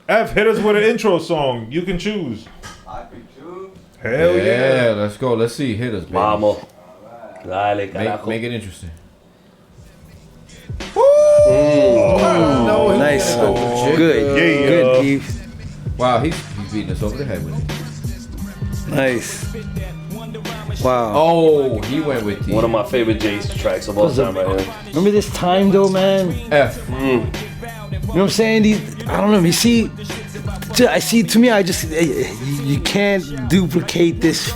F, hit us with an intro song. You can choose. I can choose. Hell yeah. Let's go. Let's see. Hit us, baby. Vamos. Dale, carajo. Make it interesting. Nice. Good. Yeah. Good, Eve. Wow, he's beating us over the head with it. Nice. Wow. Oh, he went with the One of my favorite J's tracks of all time right here. Remember this time though, man? F. You know what I'm saying? I don't know. You see, to me, I just you can't duplicate this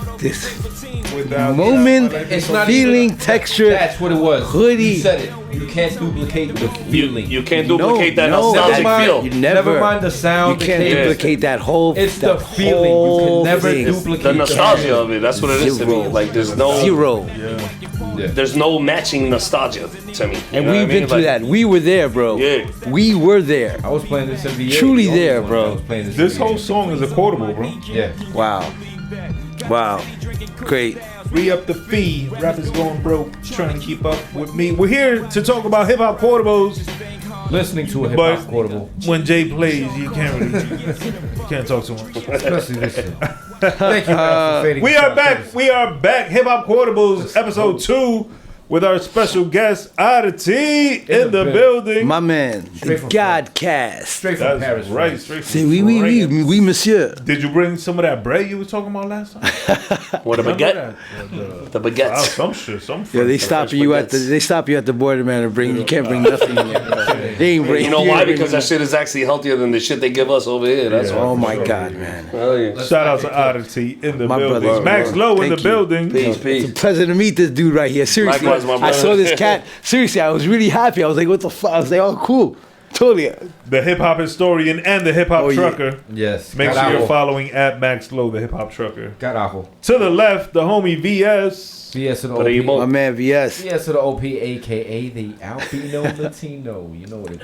Without moment, It's not feeling, even, texture. That's what it was. Hoodie. You said it. You can't duplicate the feeling. You can't duplicate that no, nostalgic never feel. You never mind the sound. You can't duplicate that whole. It's that the feeling. You whole can never thing. duplicate The nostalgia of it. That's what it is to me. Zero. Like there's no Zero. There's no matching nostalgia to me. And we've been through that. We were there, bro. Yeah. We were there. I was playing this in VA. Truly there, bro. I was playing This in whole VA. song is a quotable, bro. Yeah. Wow. Great. Re up the fee. Rappers going broke, trying to keep up with me. We're here to talk about hip hop quotables. Listening to a hip But hop quotable. when Jay plays, you can't talk too much. Especially this shit. Thank you, man, for fading We are out. back. We are back. Hip Hop Quotables, episode 2, with our special guest Oddatee in the building. My man, the Straight from Gahhdcast. Straight from That's Paris. right. Straight C'est from oui, France. monsieur. Did you bring some of that bread you were talking about last time? What a Remember baguette. that? The baguette. Some shit. Some Yeah, they fruit. stop you at the border, man, and bring. You can't bring nothing in there. They ain't bring. You know you why? ain't bring Because that shit is actually healthier than the shit they give us over here. That's Yeah. why. Oh my God, man. Hell yeah. Shout out to Oddatee in the My building. brother. Maxlo in Thank the you. building. Peace, It's a peace. pleasure to meet this dude right here. Seriously, Likewise, my I brother. saw this cat. Seriously, I was really happy. I was like, "What the fuck?" I was like, "Oh, cool, totally." The hip hop historian and the hip hop Oh, yeah. trucker. Yes. Make sure Carajo. you're following at Maxlo, the hip hop trucker. Carajo. To the left, the homie VS. VS to the Primo. My OP. man, VS. VS to the OP, a.k.a. the Albino Latino. You know what it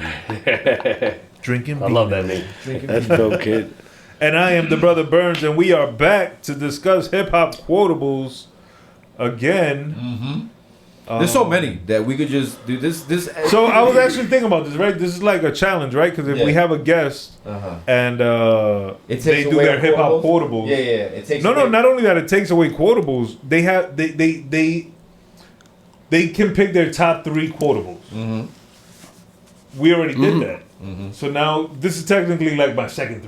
is. Drinking I love that name. That's dope, kid. And I am the brother Burnz, and we are back to discuss hip hop quotables again. There's so many that we could just do this. So I was actually thinking about this, right? This is like a challenge, right? Because if we Yeah. have a guest and It takes they do away their our hip hop quotables. quotables, Yeah. It takes no, away. not only that, it takes away quotables. They have they can pick their top 3 quotables. We already did that, so now this is technically like my second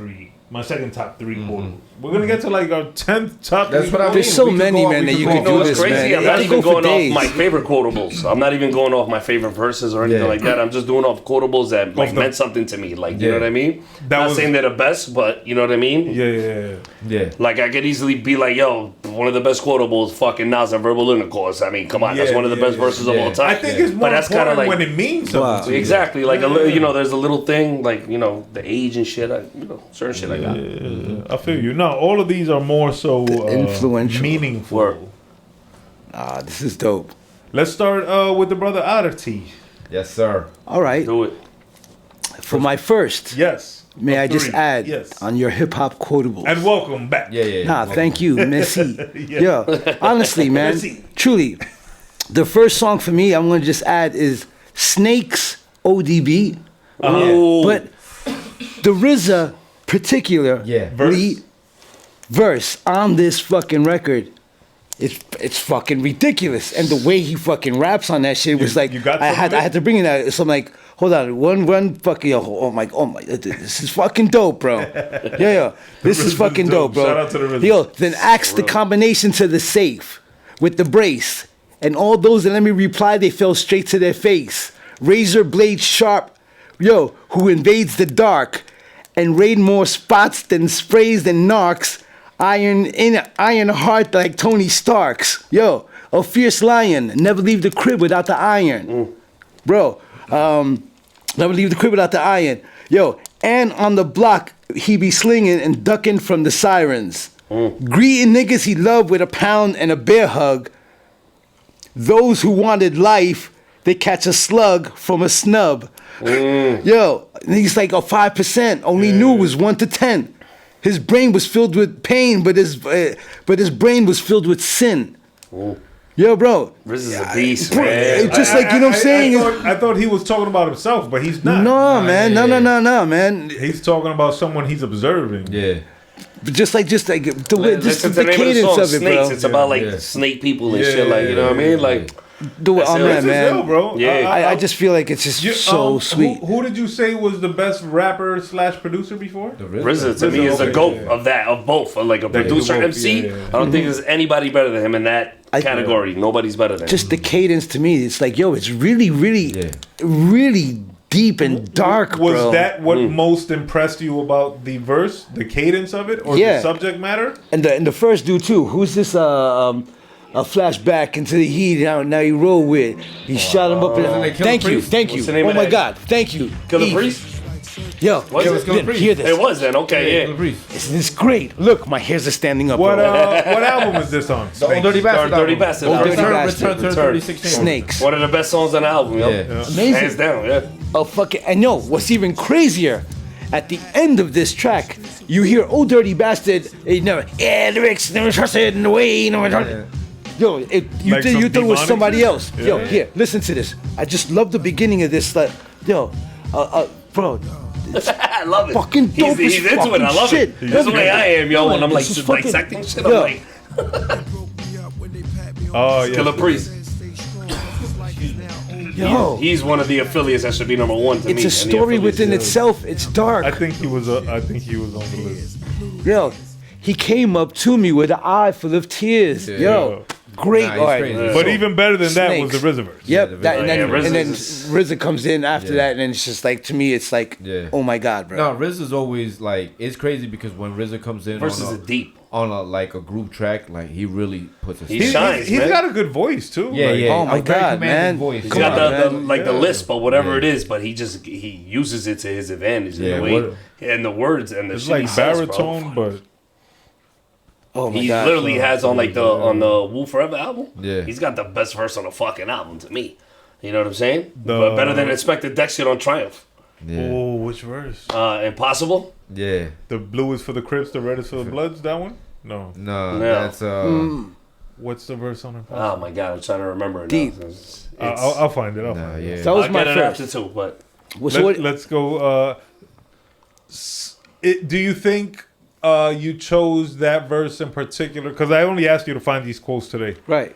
top 3 quotables. We're gonna get to like our 10th top. That's 3 what I mean. There's so We could many, go- man, we that could you go can You know do what's this, crazy? man. I'm It not could even go for going off days. my favorite quotables. I'm not even going off my favorite verses or anything Yeah. like that. I'm just doing off quotables that like Off the- meant something to me. Like you Yeah. know what I mean? That Not was- saying they're the best, but you know what I mean? Yeah. Yeah. Like I could easily be like, yo, one of the best quotables, fucking Nas and Verbal Intercourse. I mean, come on, that's Yeah, one of the yeah, best yeah. verses of Yeah. all time. I think it's more But that's kinda important like- when it means something. Wow. to you. Exactly, like a little, you know, there's a little thing, like you know, the age and shit. Certain shit I got. I feel you. No, all of these are more so Influential. meaningful. Word. This is dope. Let's start with the brother Oddatee. Yes, sir. All right, Do it. for my first, Yes. may I just 3. add Yes. on your hip hop quotables? And welcome back. Yeah. Nah, thank you, Messi. Yeah. Yeah, honestly, man, Messi. truly, the first song for me, I'm gonna just add is Snake's ODB, Ooh. but the RZA particular Yeah. verse on this fucking record. It's fucking ridiculous, and the way he fucking raps on that shit was like you got I some of it? had to bring it out. So I'm like, hold on, one fucking oh my, this is fucking dope, bro. Yeah, this RZA is is fucking dope. dope, bro. Shout out to the RZA. Yo, then axe the combination to the safe with the brace, and all those that let me reply, they fell straight to their face. Razor blade sharp, yo, who invades the dark, and raid more spots than sprays than narcs. Iron heart like Tony Stark's. Yo, a fierce lion, never leave the crib without the iron. Bro, never leave the crib without the iron. Yo, and on the block, he be slinging and ducking from the sirens. Greeting niggas he loved with a pound and a bear hug. Those who wanted life, they catch a slug from a snub. Yo, he's like a 5%. Only knew it was 1 to 10. His brain was filled with pain, but his brain was filled with sin. Yo, Yo, bro. Riz is a beast, Bro, man. it's just like, you know what I'm saying? I thought he was talking about himself, but he's not. No, man. No, man. He's talking about someone he's observing. Yeah. Just like the way, just Listen the to the name of the cadence song, of it, Snakes. bro. It's about like snake people and shit, like, you know what I mean? Like, The way, oh That's man, Ill, man. bro. Yeah. I just feel like it's just so sweet. Who did you say was the best rapper / producer before? The RZA to me is the GOAT of both. Like a producer both, MC, yeah. I don't think there's anybody better than him in that category. Nobody's better than him. Just the cadence to me, it's like, yo, it's really, Yeah. really deep and dark, Was bro. that what most impressed you about the verse, the cadence of it, or Yeah. the subject matter? And the first dude too. Who's this? A flashback into the heat. Now you roll with. He shot him up. they kill Thank the you, priest? thank you. What's the name Oh of my that? God, thank you. Killer Eve. Priest? Yo, Was yo, it? Killer Priest? hear this. It was then, okay, yeah. This is great. Look, my hairs are standing up. What bro. what album is this on? The Old Dirty Bastard. Dirty album. Bastard. Old Dirty Return, Bastard. Return to Return. 3016. Snakes. One of the best songs on the album, yo. Yeah. Amazing. Hands down, yeah. Oh fuck it. And yo, what's even crazier? At the end of this track, you hear "Oh Dirty Bastard." Lyrics never trusted in the way. Never trusted. Yo, you Like think some you thought it was demonic somebody shit? else? Yo, here, listen to this. I just love the beginning of this. Like, yo, bro, I love it. Fucking dope He's as into it. I fucking love shit. it. That's the way I am, yo. When I'm like This is fucking- dissecting shit, Yo. I'm like, Oh yeah. Killer Priest. yo, He's one of the affiliates that should be number one to me. it's a and the story affiliates, within yeah. itself. It's dark. I think he was. I think he was on the list. Yo, he came up to me with an eye full of tears. Yo, great Nah, he's art. crazy. But even better than that was Snakes. the RZA verse. Yep, the that, and then, Yeah, RZA and then is- RZA comes in after Yeah. that, and then it's just like, to me, it's like, Yeah. oh my God, bro. No, RZA's always like, it's crazy because when RZA comes in Verses are deep. on a like a group track, like he really puts a He He's, shines, he's man. got a good voice too. Yeah, Like, yeah. Oh my A very God, commanding man. voice. He's Come got on, the man. like the Yeah. lisp or whatever Yeah. it is, but he uses it to his advantage in Yeah, the way what- and the words and the It's shit he like says, bro. baritone, but Oh my He God. literally has on like on the Wu Forever album. Yeah. He's got the best verse on the fucking album to me. You know what I'm saying? The- But better than Inspector Deck shit on Triumph. Yeah. oh, which verse? Impossible. Yeah. The blue is for the Crips, the red is for the Bloods. That one? No. No, No. that's What's the verse on it? Oh my god, I'm trying to remember it. Deep. Now. It's, I'll find it. I'll nah, find it. yeah. That was I'll my get it after first. too, but Let's go. Do you think you chose that verse in particular? Because I only asked you to find these quotes today. Right.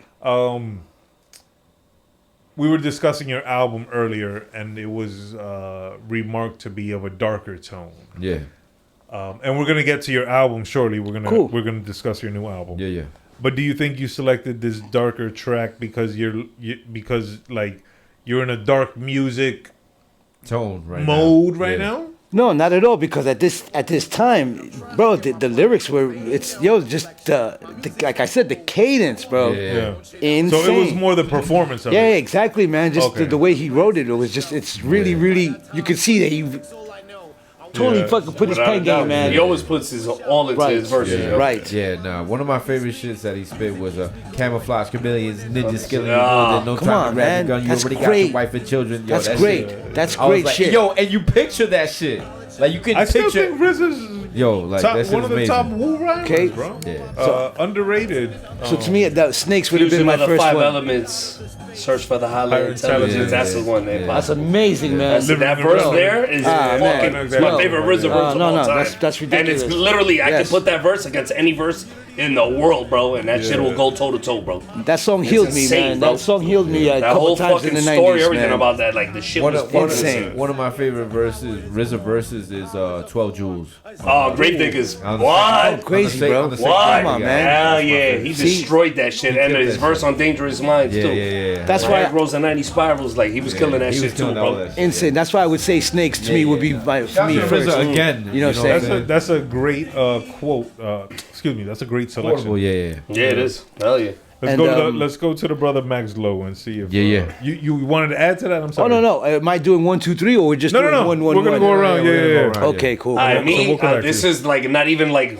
We were discussing your album earlier, and it was remarked to be of a darker tone. Yeah. And we're gonna get to your album shortly. We're gonna discuss your new album. Yeah, yeah. But do you think you selected this darker track because you're in a dark music Tone right mode now. right Yeah. now? No, not at all. Because at this time, bro, the lyrics were just like I said, the cadence, bro. Yeah. Yeah. Insane. So it was more the performance of Yeah, it. exactly, man. Just Okay. the way he wrote it, it was just, it's really, really, you could see that he totally Yeah. fucking put his without pen a doubt, game, man. he always puts his all into Right. his verses. Yeah. yo. Right. Yeah, nah. One of my favorite shits that he spit was camouflage chameleons, ninja skilling Ah. no Come time on, to grab man. your gun. You That's already got great. your wife and children. Yo, That's that great. shit. That's I was great like, shit. yo, and you picture that shit. Like you can I still picture. think RZA's Yo, like top, that shit one is of the amazing. top Wu rhymers, Okay. bro. Yeah. Underrated. So to me, that Snakes would have been Fusion my of the first five one. elements. Search for the higher Higher intelligence. intelligence. That's the one. Yeah. That's amazing, man. That verse Living there is man. fucking No, it's my no, favorite RZA verse of no, all no, time. that's ridiculous. And it's literally I Yes. can put that verse against any verse in the world, bro, and that shit will go toe to toe, bro. That song healed me, insane, man. bro. That song healed me a That couple whole times in fucking the 90s, story, everything man. about that, like the shit One was of, one, of, insane. one of my favorite verses, RZA verses, is 12 Joules. Oh, Grave Diggers. On the- What? Crazy, on the bro. on the same What? track, Come on, yeah. man. Hell yeah, he See? destroyed that shit, and killed his that verse shit. on Dangerous Minds Yeah, too. yeah, yeah. That's Like, why Red Rose and 90 Spirals, like he was killing that he was shit too, killing all bro. that shit. Insane. That's why I would say Snakes to me would be for me Shout out to first. RZA again. You know what I'm saying? That's a great quote. Excuse me. That's a great selection. Portable, yeah. Yeah, it is. Hell yeah. And, Let's go to the brother Maxlo and see if Yeah. you wanted to add to that. I'm Oh sorry. no! Am I doing 1, 2, 3, or we're just No. doing 1, 1, We're gonna 1? go around. Yeah. Okay, cool. I So mean, we'll correct this you. is like not even like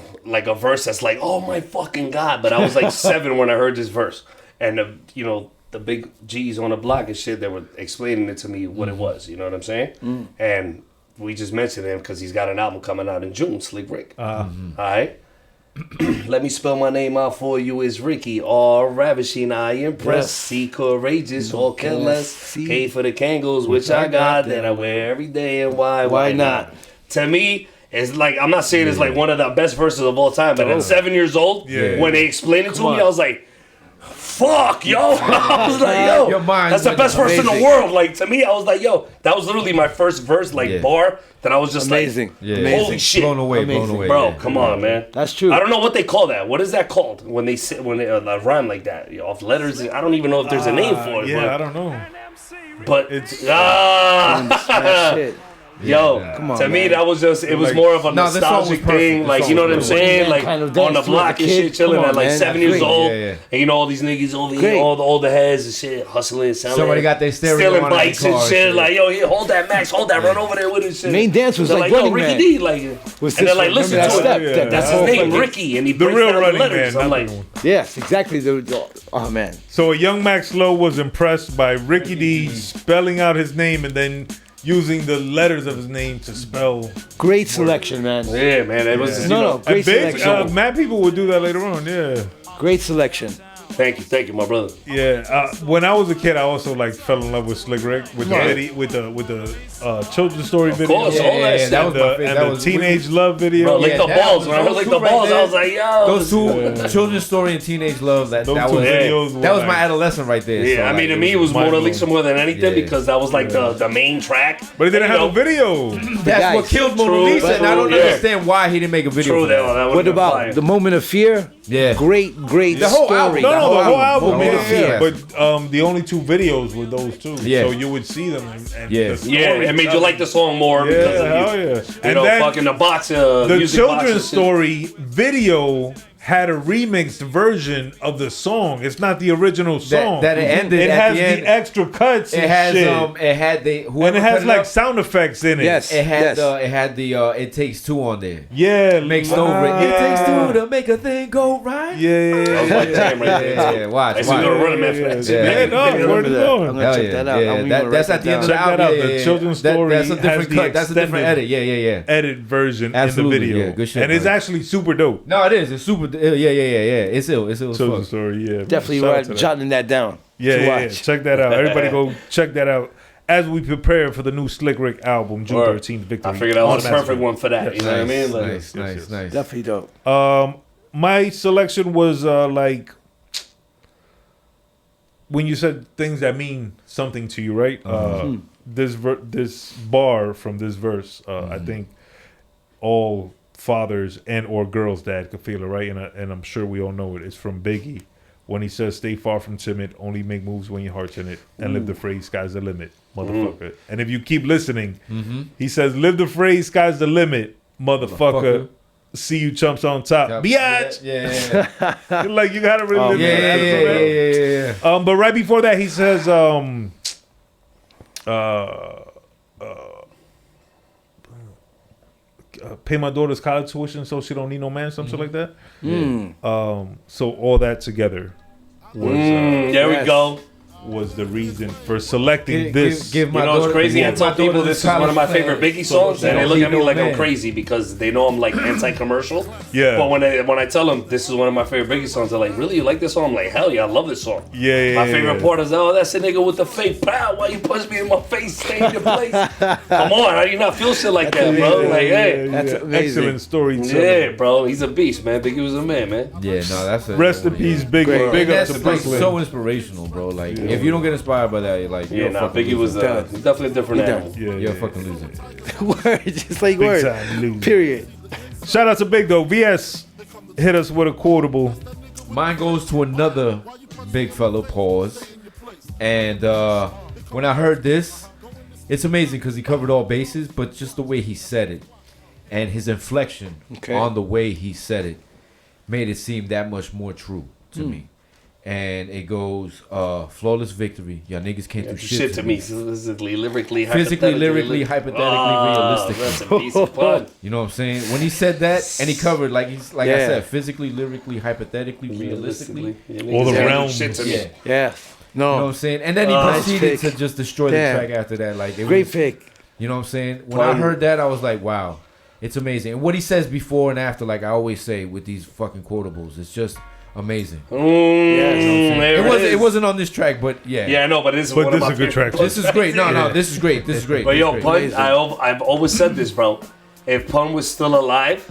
a verse that's like, oh my fucking god. But I was like 7 when I heard this verse, and the big G's on the block and shit, they were explaining it to me what it was. You know what I'm saying? And we just mentioned him because he's got an album coming out in June, Sleep Rick. All right. Let me spell my name out for you. It's Ricky. All ravishing, I impress. Yes. C courageous, all careless. C. K for the Kangles, which I got that I wear every day. And why not? To me, it's like, I'm not saying it's like one of the best verses of all time, but at 7 years old, when they explained it to me, I was like, fuck, yo. I was like, yo, Your mind that's the went best verse in the amazing. world. Like, to me, I was like, yo, that was literally my first verse, like, bar, that I was just Amazing. like, Yeah. holy shit. Blown away, Amazing. Bro, yeah. come on, man. That's true. I don't know what they call that. What is that called when they sit when they rhyme like that? You know, off letters. I don't even know if there's a name for it. Yeah, I don't know. But It's That shit. yo, Come on, to me man. that was just it was Like- more of a No, this song was nostalgic perfect. thing. This Like song you know what I'm was saying? perfect. Like Kind of on the dance to block the and kid. shit, chilling Come at on, like man. 7 years Great. old, Yeah, yeah. and you know all these niggas over here, Great. all the older heads and shit, hustling, selling. Somebody got their stereo stealing on in bikes the and car shit. and Like yo, here, hold that Max, hold that, run over there with it. Shit. Main dance was They're like yo, Running Ricky Man. D, like, Was and they're this like, one? listen Remember to that it. step? That's That his whole name, fucking- Ricky, and he the breaks real down the Running letters. Man, I'm not like, the one. Yes, exactly. Oh man. So a young Maxlo was impressed by Ricky D spelling out his name and then using the letters of his name to spell. Great selection, man. yeah, man, it was. No, no, And great big, selection. mad people would do that later on. Yeah, Great selection. Thank you, my brother. yeah. When I was a kid, I also like fell in love with Slick Rick with the video, with the children's story video. course, all that shit. that was And my the, favorite. and That the was teenage love video. Bro, lick Yeah, the that balls. was- When I heard those lick two the right balls, there. I was like, yo. Those two, Children's Story and Teenage Love, that Those was two videos. that was were my like- adolescent right there. Yeah, so, I mean, like, to me, it was Mona mind-blowing. Lisa more than anything Yeah. because that was like the main track. But it didn't You have know, a video. That's Guys, what killed Mona true, Lisa, and I don't yeah. understand why he didn't make a video. True, for that that. one. What about the Moment of Fear? Yeah. Great The whole story. album. No, the whole album. Moment Yeah, of yeah. Fear. But the only two videos were those two. Yeah. So you would see them. And Yeah. the Yeah, story it made you like the song more Yeah, because of hell you. yeah. You And know, then fucking the box, the music box and children's shit. story video had a remixed version of the song. It's not the original song. that it ended It at has the end. the extra cuts It and has shit. it had the And whoever it has cut like up, sound effects in it. Yes. it had Yes. it had the It Takes Two on there. Yeah. Makes no It takes two to make a thing go right. Yeah. That was my jam right there. Yeah, too. yeah, watch. I used to watch. go to Running Man for that shit. Yeah. Yeah, no, I word remember is that. going. I'm gonna Hell check yeah, that out. yeah. I'm That's gonna at write the end of that the Check album. that out. Yeah, The yeah, children's yeah. story That's a different has the cut. That's a different extended edit. Yeah. edit version Absolutely, in the video. yeah, good shit, and it's man. actually super dope. No, it is. It's super. Yeah. It's ill. It's ill as Children's fuck. story, yeah. Definitely Shout out to that. jotting that down. Yeah, to yeah, watch. check that out. Everybody go check that out as we prepare for the new Slick Rick album, June Word. 13th, Victory. I figured that was a On perfect one for that. You know what I mean? Like, Nice. Definitely dope. My selection was like when you said things that mean something to you, right? This bar from this verse, I think all fathers and or girls' dad could feel it, right? And I'm sure we all know it. It's from Biggie when he says, "Stay far from timid, only make moves when your heart's in it, and live the phrase, sky's the limit, motherfucker." And if you keep listening, he says, "Live the phrase, sky's the limit, motherfucker. See you chumps on top, biatch." Yeah. Like you gotta really live that. Yeah. But right before that, he says, pay my daughter's college tuition so she don't need no man, something like that. So all that together was there we go. was the reason for selecting this. Give my You know, it's daughter- crazy. I give tell my daughter people this is college one of my plan. favorite Biggie So songs, and they don't look need at me no like I'm man. crazy because they know I'm like anti-commercial. Yeah. But when I tell them this is one of my favorite Biggie songs, they're like, "Really, you like this song?" I'm like, "Hell yeah, I love this song." Yeah, My favorite part is, "Oh, that's a nigga with the fake pow. Why you punch me in my face? Stay in your place." Come on, how do you not feel shit like that, bro? Like, hey, That's amazing. Excellent storytelling. yeah, bro, he's a beast, man. Biggie was a man, man. Yeah, no, that's it. Rest in peace, Big Great. Big up That's to like Brooklyn. so inspirational, bro. Like, if you don't get inspired by that, you're like, Yeah, you're a nah, fucking Biggie was loser. definitely a different He animal. Yeah, You're a yeah. fucking loser. Word, just like Big word. time loser. Period. Shout out to Big though. VS hit us with a quotable. Mine goes to another big fellow, pause. And when I heard this, it's amazing because he covered all bases, but just the way he said it and his inflection on the way he said it made it seem that much more true to me. And it goes, flawless victory. Y'all niggas can't do Shit to me, physically, lyrically, Physically, lyrically, hypothetically, realistically. That's a piece of fun. You know what I'm saying? When he said that, and he covered like I Yeah. said, physically, lyrically, hypothetically, realistically. Yeah, All the niggas can't do realms. shit to me. Yeah. Yeah. You know what No. I'm saying? And then he Nice proceeded pick. to just destroy Damn. the track after that. Like it Great was, pick. you know what I'm saying? When I heard that, I was like, wow. It's amazing. And what he says before and after, like I always say with these fucking quotables, it's just amazing. It wasn't on this track, but yeah. Yeah, I know, but this is one of my a good track. This is great. No, this is great. This is great. But yo, Pun, I've always said this, bro. If Pun was still alive,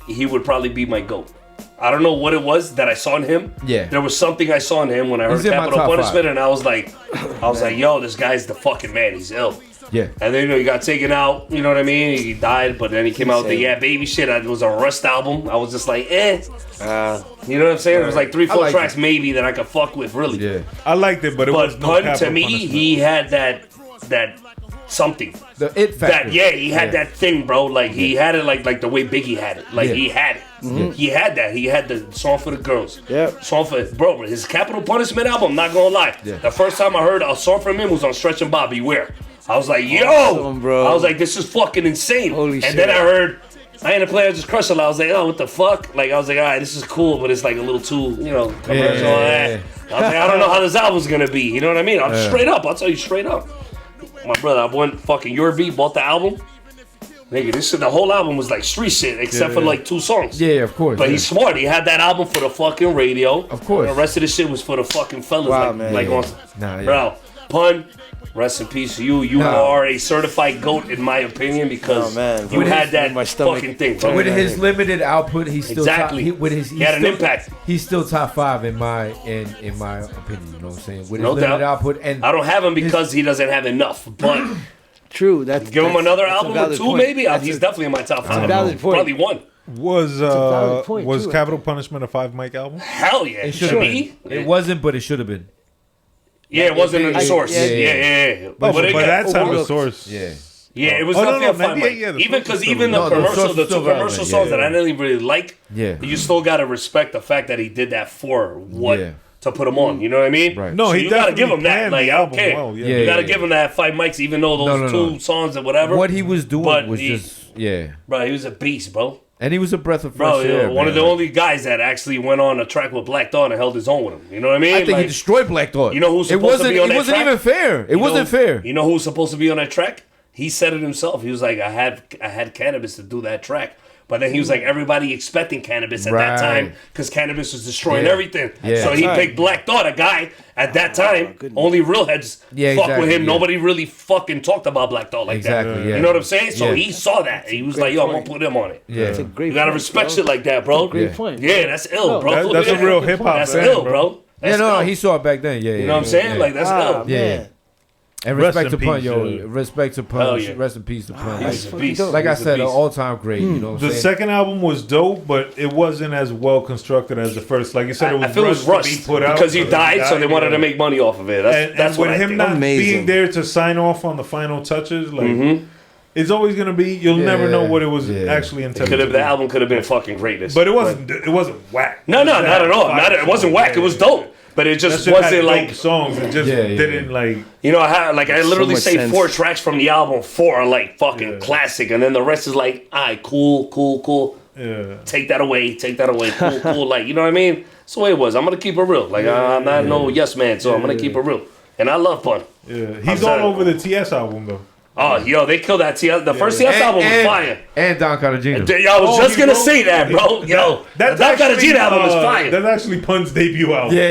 he would probably be my GOAT. I don't know what it was that I saw in him. Yeah. There was something I saw in him when I heard He's in my Capital top Punishment, 5. and I was like, yo, this guy's the fucking man. He's ill. Yeah. And then he got taken out. You know what I mean? He died, but then he came out with the Yeah Baby shit. It was a Rust album. I was just like, You know what I'm saying? There was like 3-4 tracks maybe that I could fuck with, really. Yeah. I liked it, but it was no Pun, Capital to me, Punishment. he had that something. The it factor. He had that thing, bro. Like he had it like the way Biggie had it. Like he had it. Mm-hmm. He had that. He had the song for the girls. Yep. Song for his Capital Punishment album. Not gonna lie. Yeah. The first time I heard a song from him was on Stretch and Bob Beware. I was like, yo, Awesome, bro. I was like, this is fucking insane. Holy and shit. then I heard I Ain't a Player, Just Crush it. I was like, oh, what the fuck? Like I was like, all right, this is cool, but it's like a little too, commercial. Yeah. I was like, I don't know how this album's gonna be. You know what I mean? I'm straight up. I'll tell you straight up. My brother, I went fucking Your Beat, bought the album. Nigga, this shit, the whole album was like street shit, except for like 2 songs. Yeah, of course. But he's smart. He had that album for the fucking radio. Of course. The rest of the shit was for the fucking fellas. Wow, like, man. like Yeah. on, bro, Pun. Rest in peace to you. You are a certified GOAT in my opinion because you had that my stomach. fucking thing. Bro. with his limited output, he's still Exactly. top, He had an impact. He's still top 5 in my opinion. You know what I'm saying? With No his limited doubt. output, and I don't have him because he doesn't have enough. But True. That's give him another that's a album or valid 2, point. maybe. That's He's a- definitely in my top 5. valid point. Probably 1. Was valid point, too. Capital Punishment a 5 mic album? Hell yeah. it To should have me, been. It wasn't, but it should have been. yeah, it wasn't in the source. yeah, Yeah. But it by got that time, the overlooked. source. Yeah. Yeah, it was Oh, no, definitely no, a fun 98, mic. yeah, the Even source because was even still the relevant. No, the commercial, source the was still 2 commercial relevant, songs that yeah. I didn't even really like, Yeah. you still gotta respect the fact that he did that for what Yeah. to put him on. You know what I mean? Right. No, So he you gotta definitely give him that. planned Like the I don't album care. well, yeah. Yeah, You gotta yeah. give him that 5 mics, even though those No. 2 songs or whatever. What he was doing But was he- just Bro, he was a beast, bro. and he was a breath of fresh Bro, air. one of the man. only guys that actually went on a track with Black Thought and held his own with him. You know what I mean? I think Like, he destroyed Black Thought. You know who's it supposed wasn't, to be on it that wasn't track? even fair. It wasn't fair. You know who's supposed to be on that track? He said it himself. He was like, I had cannabis to do that track. But then he was like, everybody expecting cannabis at that time Right. because cannabis was destroying Yeah. everything. Yeah. So he Right. picked Black Thought, a guy at that time, goodness. only real heads Yeah, fuck with exactly, him. yeah. Nobody really fucking talked about Black Thought like Exactly, that. yeah. You know what I'm saying? So Yeah. he saw that. He was like, yo, I'm going to put him on it. Yeah. That's a great You got to point, respect bro. shit like that, bro. Great Yeah. point. Yeah, that's ill, No, bro. That's a Yeah. real hip hop That's fan, ill, bro. bro. Yeah, That's no, ill. he saw it back then. Yeah, You know what I'm saying? Like, that's Ah, ill. Yeah. man. and Rest respect to in Pun, peace, yo. yeah. Respect to Hell Pun. yeah. Rest in peace to Pun. He's a fucking beast. dope. Like I He's a said, an beast. all-time great. You know what I'm The saying? second album was dope, but it wasn't as well constructed as the first. Like you said, it was I feel it was rushed to rushed be put out because he died, so they wanted to yeah. make money off of it. And That's what with I him think. not Amazing. being there to sign off on the final touches, like it's always gonna be. You'll never know what it was Yeah. actually intended. Could have to the be. album could have been fucking greatness, But it wasn't. It wasn't whack. No, not It had at all. fire It wasn't songs, whack. It was dope, but it That just shit had wasn't dope like songs. It just Yeah, yeah, didn't like. you know. I literally much say sense. 4 tracks from the album. 4 are like fucking Yeah. classic, and then the rest is like, alright, cool. Yeah. Take that away, cool. Like you know what I mean? That's the way it was. I'm gonna keep it real. Like I'm not no yes man, so I'm gonna keep it real. And I love Pun. Yeah. He's all sorry. over the TS album though. Oh, yo, they killed that TS. The first TS album was fire. And Don Cartagena. Yo, I was Oh, just he gonna wrote- say that, bro. Yo, That's that actually, Cartagena album is fire. That's actually Pun's debut album. Yeah.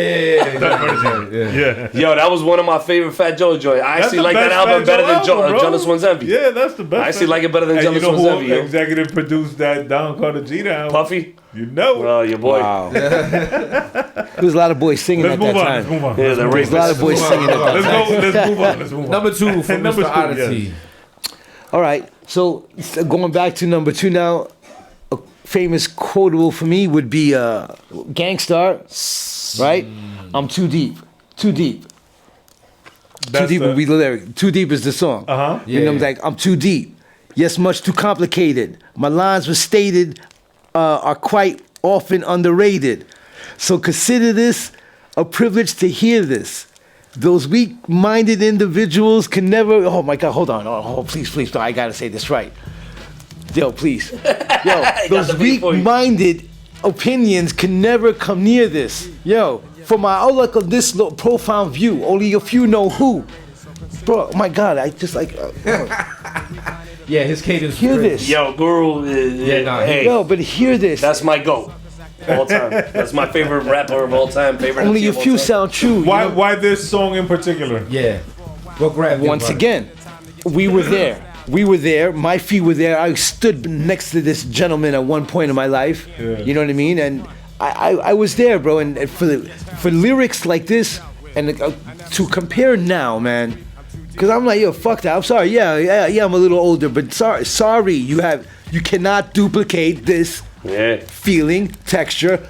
Yeah. Yo, that was one of my favorite Fat Joe joints. I That's actually the like that best album Fat better Joe than album, bro. Jealous One's Envy. Yeah, that's the best. I actually like it better than And Jealous you know One's who Envy, yo. executive produced that Don Cartagena album? Puffy? You know. Oh, your boy. Wow. There was a lot of boys singing Let's at move that on. time. Let's move on. Yeah, the There's a lot of boys singing at that Let's time. go. Let's move on. Let's move on. Number 2 from Number Mr. 2, Oddatee. yes. All right. So going back to number 2 now, a famous quotable for me would be Gangstar, right? I'm too deep. Too deep. That's Too deep the- would be the lyric. Too deep is the song. Uh-huh. You know, I'm like, I'm too deep. Yes, much too complicated. My lines were stated are quite often underrated. So consider this a privilege to hear this. Those weak-minded individuals can never. Oh my God! Hold on! Oh, please! No, I gotta say this right. Yo, please. Yo, those the beat for you. weak-minded opinions can never come near this. Yo, from my outlook of this profound view, only a few know who. Bro, oh my God! I just like. Yeah, his cadence. Hear was crazy. this. Yo, Guru. Hey, Yo, but hear this. that's my goat. All time. That's my favorite rapper of all time. Favorite. Only MC a of all few time. sound true. Why this song in particular? Yeah. What grabbed you Once about it? again, we were there. We were there. My feet were there. I stood next to this gentleman at one point in my life. Yeah. You know what I mean? And I was there, bro. And for lyrics like this, and to compare now, man, because I'm like, yo, fuck that. I'm sorry. Yeah. I'm a little older, but sorry. You cannot duplicate this Yeah. feeling, texture.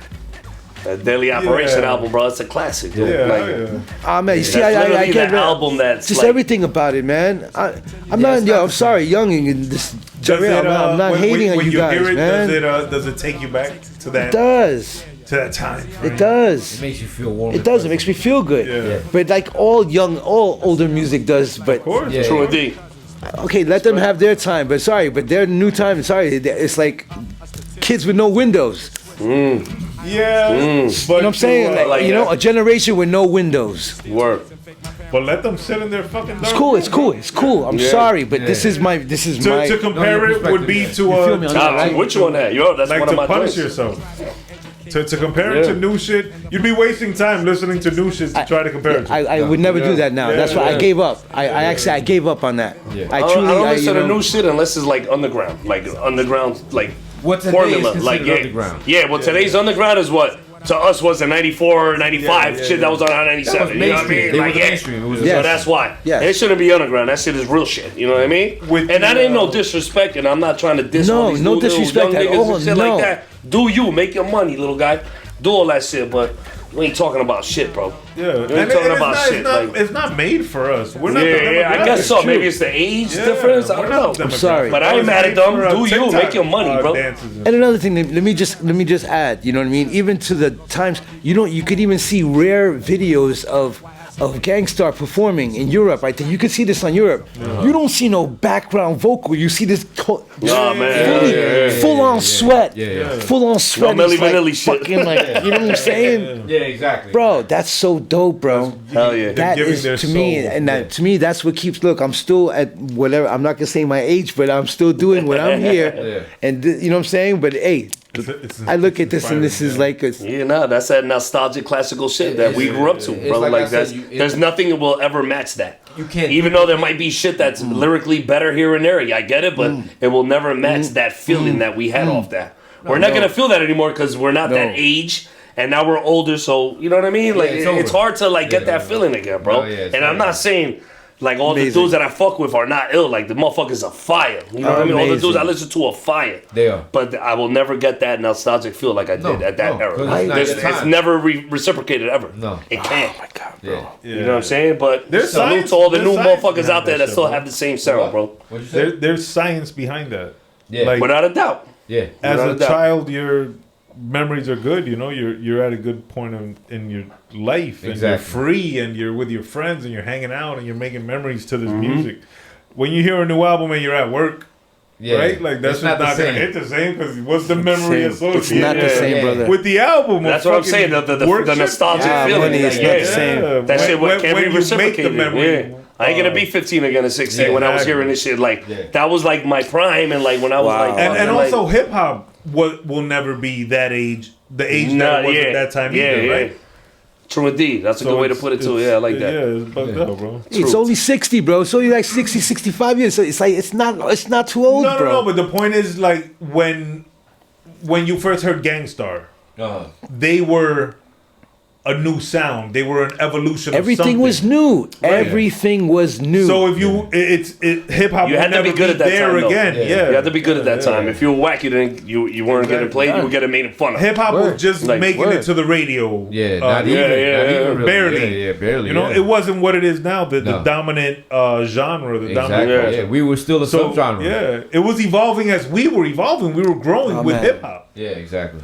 That Daily Operation Yeah. album, bro. It's a classic. Dude. Yeah, Like, Man, you see, that's I literally get the album that's just like, everything about it, man. I'm it's not, not I'm the sorry, young in this. Does it, I'm not when, hating when on you you guys, hear it, man. does it take you back to that It does. to that time? It does. It makes you feel warm. It does. It makes me feel good. Yeah. But like all older music does. But Of course. Yeah. True D. okay, let them have their time. But sorry, but their new time. Sorry, it's like kids with no windows. Yeah. You know what I'm saying? like you know, that. a generation with no windows. Word. But let them sit in their fucking. It's cool. It's cool. It's cool. I'm Yeah. sorry, but this Yeah. is my. To compare No, your it would be perspective, to You feel me on that, I'm right? with you on that. Yo, that's like one of to my punish joints. yourself. To compare it to Yeah. new shit, you'd be wasting time listening to new shit to try to compare it to. I would never do that now. Yeah. That's why I Yeah. gave up. I actually I gave up on that. Yeah. I I truly. don't I, listen you to know, new shit unless it's like underground, like What today formula, is like considered underground. Yeah, well, today's underground is what to us was the 94 or 95 shit that was on our 97. That was You know what I mainstream. mean? They Like, were yeah. mainstream. It was Yeah. So that's why. Yes. It shouldn't be underground. That shit is real shit. You know what I mean? With And that the, ain't no disrespect, and I'm not trying to diss No, all these no new little disrespect young at niggas all, and shit no. like that. Do you make your money, little guy? Do all that shit, but we ain't talking about shit, bro. Yeah, We ain't and talking it's about not, shit. it's not, Like, it's not made for us. We're not the yeah, I guess demographic. so. Maybe it's the age Yeah, difference. I we're don't not know. the I'm sorry. demographic. But I ain't It's mad made at them. for, Do you TikTok, make your money, bro? dances and And another thing, let me just add. You know what I mean? Even to the times, you could even see rare videos of Gangstar performing in Europe. I think you could see this on Europe. You don't see no background vocal. You see this Nah, man. full on sweat, Yeah. full on sweat. Milli It's like Vanilli shit. fucking like, you know what I'm saying? Yeah, exactly. Bro, that's so dope, bro. Hell yeah. That giving is their to me, soul. and that to me, that's what keeps. Look, I'm still at whatever. I'm not gonna say my age, but I'm still doing what I'm here, Yeah. and you know what I'm saying. But hey, it's I look at this and this is like a. Yeah, no, that's that nostalgic classical shit that we grew up to, It's brother. like I Like said, that's there's nothing that will ever match that. You can't Even though there might be shit that's lyrically better here and there, I get it, but it will never match that feeling that we had off that. We're not gonna feel that anymore because we're not that age, and now we're older. So you know what I mean? Like it's it's over. hard to like get that feeling again, bro. No, yeah, it's and I'm over. not saying. Like all the Amazing. dudes that I fuck with are not ill. Like the motherfuckers are fire. You know what I mean? All the dudes I listen to are fire. They are. But I will never get that nostalgic feel like I did at that no, era. 'cause it's not It's, your time. it's never reciprocated ever. No. It can't. Oh my God, bro. Yeah. You know what I'm saying? But There's salute science- to all the there's new science motherfuckers behind out there that that shit, still bro. have the same sound, bro. What'd you say? there's science behind that. Yeah. Like Without a doubt. Yeah. as without a a doubt. child, your memories are good. You know, you're at a good point in your life, and you're Exactly. free, and you're with your friends, and you're hanging out, and you're making memories to this Mm-hmm. music. When you hear a new album and you're at work, Yeah. right? Like that's It's not, the gonna same. hit the same because what's the memory Same. associated? It's not the Yeah, same, yeah. brother. with the album. That's of what I'm fucking saying. The work shit. nostalgic Yeah, feeling. money is Like, not yeah. the same. That shit When- can't when be you make the reciprocated. memory, I ain't gonna be 15 again at 16 Yeah, when I was exactly. hearing this shit. Like Yeah. that was like my prime, and like when I was Wow. like, And like, also hip hop will never be that age. The age nah, that was at that time either, right? True indeed. That's a good way to put it too. Yeah, I like that. Yeah, it's fucked up, bro. It's only 60, bro. It's only like 60, 65 years. So it's like it's not too old, No, bro. no, no. But the point is, like, when you first heard Gangstar, they were a new sound. They were an evolution. Everything of was something. new. Everything was new. So if you, hip hop You would had to never be good at that there time, though. again. Yeah. Yeah, You had to be good at that time. If you were whack, you weren't getting played. You were getting made fun of. Hip hop Word. was just Like, making word. it to the radio. Yeah. Not even. yeah, Not yeah. even really. Barely. Yeah, barely. You know, yeah. it wasn't what it is now. The No. dominant genre. The Exactly. dominant. Yeah. We were still a So subgenre. yeah, it was evolving as we were evolving. We were growing Oh, with man. hip hop. Yeah. Exactly.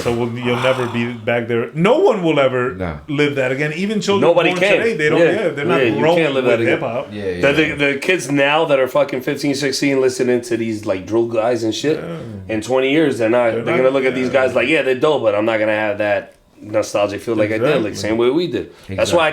So you'll never be back there. No one will ever No. live that again. Even children Nobody born can. today, they don't. Yeah. Yeah, they're not Yeah, you growing can't live with that again. hip hop. Yeah. Yeah. The kids now that are fucking 15, 16 listening to these like drill guys and shit, in 20 years they're not- gonna look at these yeah. guys like, yeah, they're dope, but I'm not gonna have that nostalgic feel like I did, like same way we did. Exactly. That's why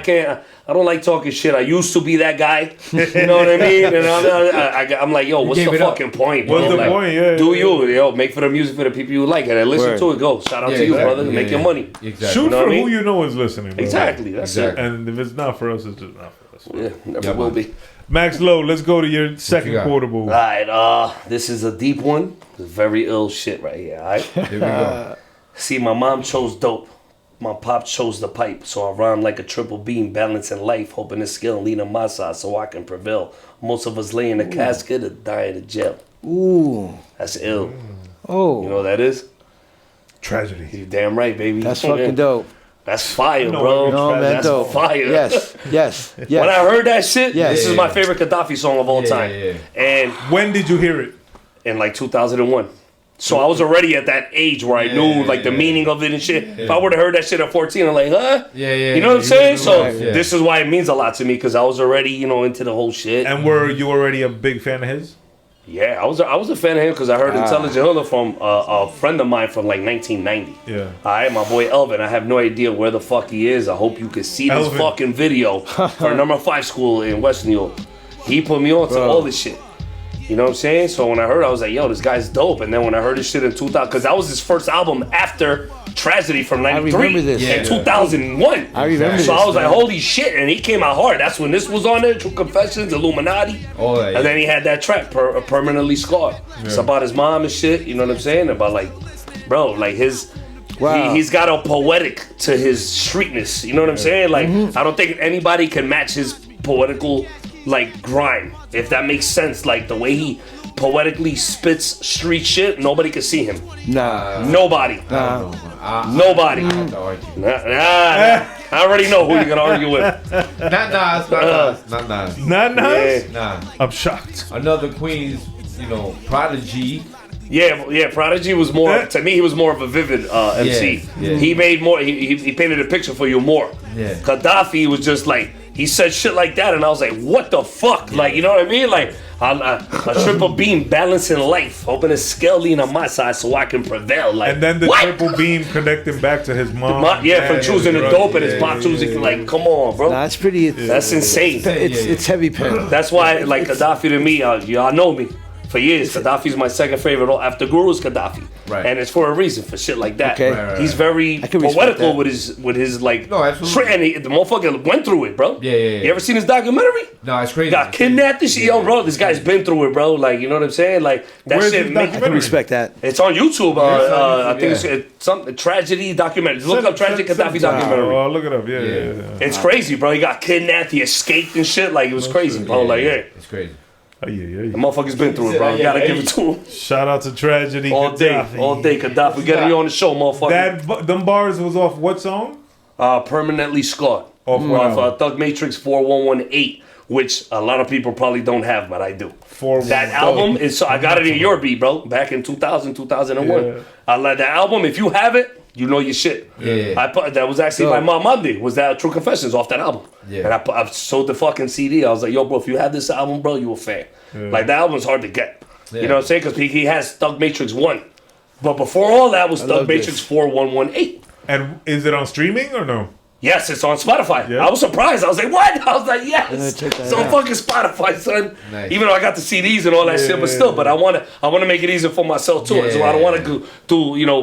I don't like talking shit. I used to be that guy. You know what I mean? And I'm like, yo, what's the fucking point, bro? What's the like, point? Yeah, do you, make for the music for the people you like, and then listen to it. Go, shout out to you, brother. Make your money. Exactly. Shoot You know for what I who mean? you know is listening. Bro. Exactly. That's it. And if it's not for us, it's just not for us. Yeah, never will be. Maxlo, let's go to your second quotable. All right, this is a deep one. It's very ill shit right here. All right. Here we go. See, my mom chose dope. My pop chose the pipe, so I rhyme like a triple beam, balancing life, hoping to skill and lean on my side so I can prevail. Most of us lay in a casket or die in a jail. Ooh. That's ill. Oh. You know what that is? Tragedy. You damn right, baby. That's fucking dope. That's fire, No, bro. No, man, That's dope. fire. Yes. When I heard that shit, Yeah. this is my favorite Gaddafi song of all time. Yeah. And When did you hear it? in like 2001. So I was already at that age where I knew like the meaning of it and shit. If I would have heard that shit at 14, I'm like, huh? Yeah. You know what I'm saying? So Right, yeah. this is why it means a lot to me because I was already, into the whole shit. And were you already a big fan of his? Yeah, I was a fan of him because I heard Intelligent Hilla from a friend of mine from like 1990. Yeah. All right, my boy Elvin. I have no idea where the fuck he is. I hope you can see this Elvin. fucking video for number 5 school in West New York. He put me on to all this shit. You know what I'm saying? So when I heard it, I was like, yo, this guy's dope. And then when I heard this shit in 2000, because that was his first album after Tragedy from 93 remember this. and 2001. I remember So this, I was like, man. holy shit. And he came out hard. That's when this was on there, True Confessions, Illuminati. All that, And then he had that track, Permanently Scarred. It's about his mom and shit, you know what I'm saying? About like, bro, like his... Wow. He's got a poetic to his streetness, you know what I'm saying? Like, I don't think anybody can match his poetical, like, grime, if that makes sense. Like, the way he poetically spits street shit, nobody can see him. Nah. Nobody. Nobody. I already know who you're gonna argue with. Not Nas. Not Nas. Not Nas? Nah. I'm shocked. Another Queens, prodigy. Yeah, Prodigy was more, to me, he was more of a vivid MC. Yeah. He made more, he painted a picture for you more. Yeah. Gaddafi was just like, he said shit like that, and I was like, what the fuck? Like, you know what I mean? Like, a triple beam balancing life, hoping to scale lean on my side so I can prevail. Like, And then the what? triple beam connecting back to his mom. For choosing the his dope and brother. his pop choosing, like, come on, bro. Nah, it's pretty. That's insane. It's heavy pen. That's why, like, Gaddafi to me, y'all know me. For years, Gaddafi's my second favorite. After Guru's Gaddafi, Right. And it's for a reason, for shit like that. Okay. Right. He's very I can respect poetical that. with his like. No, absolutely. And the motherfucker went through it, bro. Yeah. You ever seen his documentary? No, it's crazy. Got kidnapped and shit, yo, bro. This guy's been through it, bro. Like, you know what I'm saying? Like that Where's shit. his I can respect that. It's on YouTube. I think yeah. it's some tragedy documentary. Look up tragic Gaddafi documentary. Oh, look it up. Yeah. It's crazy, bro. He got kidnapped. He escaped and shit. Like it was crazy, bro. Like It's crazy. Oh, yeah. the motherfucker's been through it, bro. You gotta give it to him. Shout out to Tragedy. All day, Gaddafi. We got you on the show, motherfucker. Them bars was off what song? Permanently Scarred. Off Thug Matrix 4118, which a lot of people probably don't have, but I do. That album is, I got it in your beat, bro, back in 2000, 2001. Yeah. I like that album. If you have it, you know your shit. Yeah. That was actually my mom Monday, was that True Confessions off that album. Yeah. And I sold the fucking CD. I was like, yo, bro, if you have this album, bro, you a fan. Like, that album's hard to get. Yeah. You know what I'm saying? Because he has Thug Matrix 1. But before all that was Thug love Matrix this. 4118. And is it on streaming or no? Yes, it's on Spotify. Yeah. I was surprised. I was like, what? I was like, gonna yes. check that It's on out. fucking Spotify, son. Nice. Even though I got the CDs and all that shit, but still, but I wanna make it easier for myself too. So I don't wanna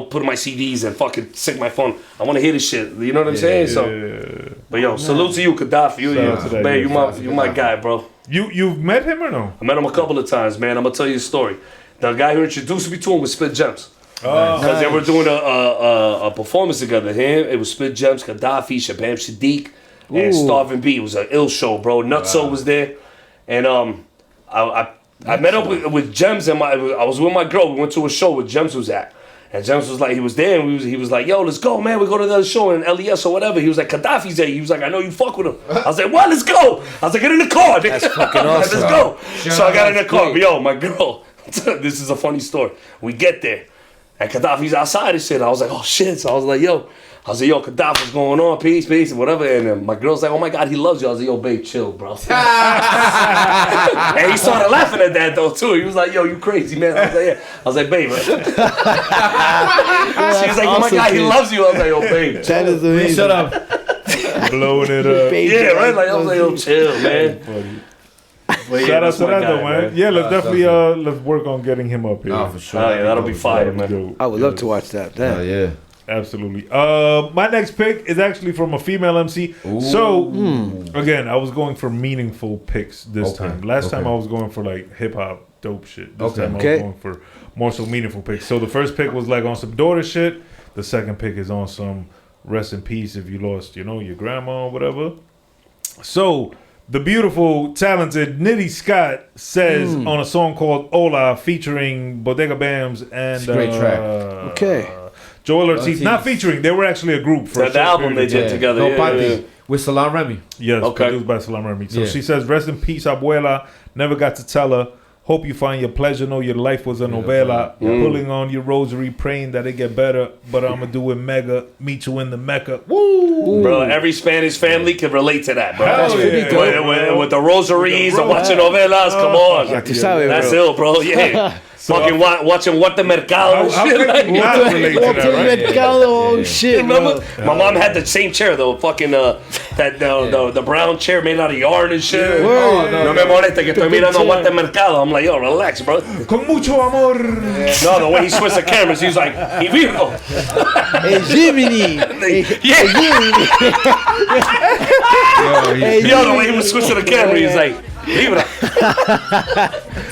put my CDs and fucking sync my phone. I wanna hear this shit. You know what I'm saying? So but yo, salute to you, Gaddafi. Shout out to that, Man, yeah. you my guy, bro. You've met him or no? I met him a couple of times, man. I'm gonna tell you a story. The guy who introduced me to him was Spit Gems. Because they were doing a performance together. It was Spit Gems, Gaddafi, Shabam Sadiq, and Starving B. It was an ill show, bro. Nutso was there. And I met up with Gems and I was with my girl. We went to a show where Gems was at. And Gems was like, he was there, and he was like, yo, let's go, man. We go to the other show in LES or whatever. He was like, Gaddafi's there. He was like, I know you fuck with him. I was like, what? Let's go. I was like, get in the car. That's fucking awesome. Let's go. Shout So I got in the out car. to But yo, my girl, this is a funny story. We get there. And Gaddafi's outside and shit. I was like, oh shit. So I was like, yo, Gaddafi, what's going on? Peace, and whatever. And then my girl's like, oh my God, he loves you. I was like, yo, babe, chill, bro. And he started laughing at that though too. He was like, yo, you crazy, man. I was like, yeah. I was like, babe. She was like, oh my God, he loves you. I was like, yo, babe. That is amazing. Shut up. Blowing it up. Yeah, right? Like, I was like, yo, chill, man. But Shout out to my that guy, though, man. Yeah, let's definitely let's work on getting him up here. Oh, for sure. Oh, yeah, that'll be fire, man. I would love to watch that. Oh, yeah. Absolutely. My next pick is actually from a female MC. Ooh. So again, I was going for meaningful picks this time. Last time I was going for like hip hop dope shit. This time I was going for more so meaningful picks. So the first pick was like on some daughter shit. The second pick is on some rest in peace if you lost, you know, your grandma or whatever. So the beautiful, talented Nitty Scott says on a song called Hola featuring Bodega Bams and great track. Joel Ortiz. Not featuring, they were actually a group for the album they did together. With Salam Remy. Yes, produced by Salam Remy. So she says, rest in peace, abuela. Never got to tell her. Hope you find your pleasure. Know your life was a novela. Pulling on your rosary, praying that it get better. But I'ma do it mega. Meet you in the Mecca. Woo! Bro, every Spanish family can relate to that, bro. That's with the rosaries and watching novelas, come on. That's ill, bro. Yeah. Fucking watching What the Mercado. How can you not relate to that, right? Oh shit! Remember, my mom had the same chair though. Fucking the brown chair made out of yarn and shit. No me molesta que estoy mirando What the Mercado. I'm like, yo, relax, bro. Con mucho amor. No, the way he switched the cameras, he was like, "Y vivo." Hey Jiminy. Yo, the way he was switching the camera, he was like, "Libra."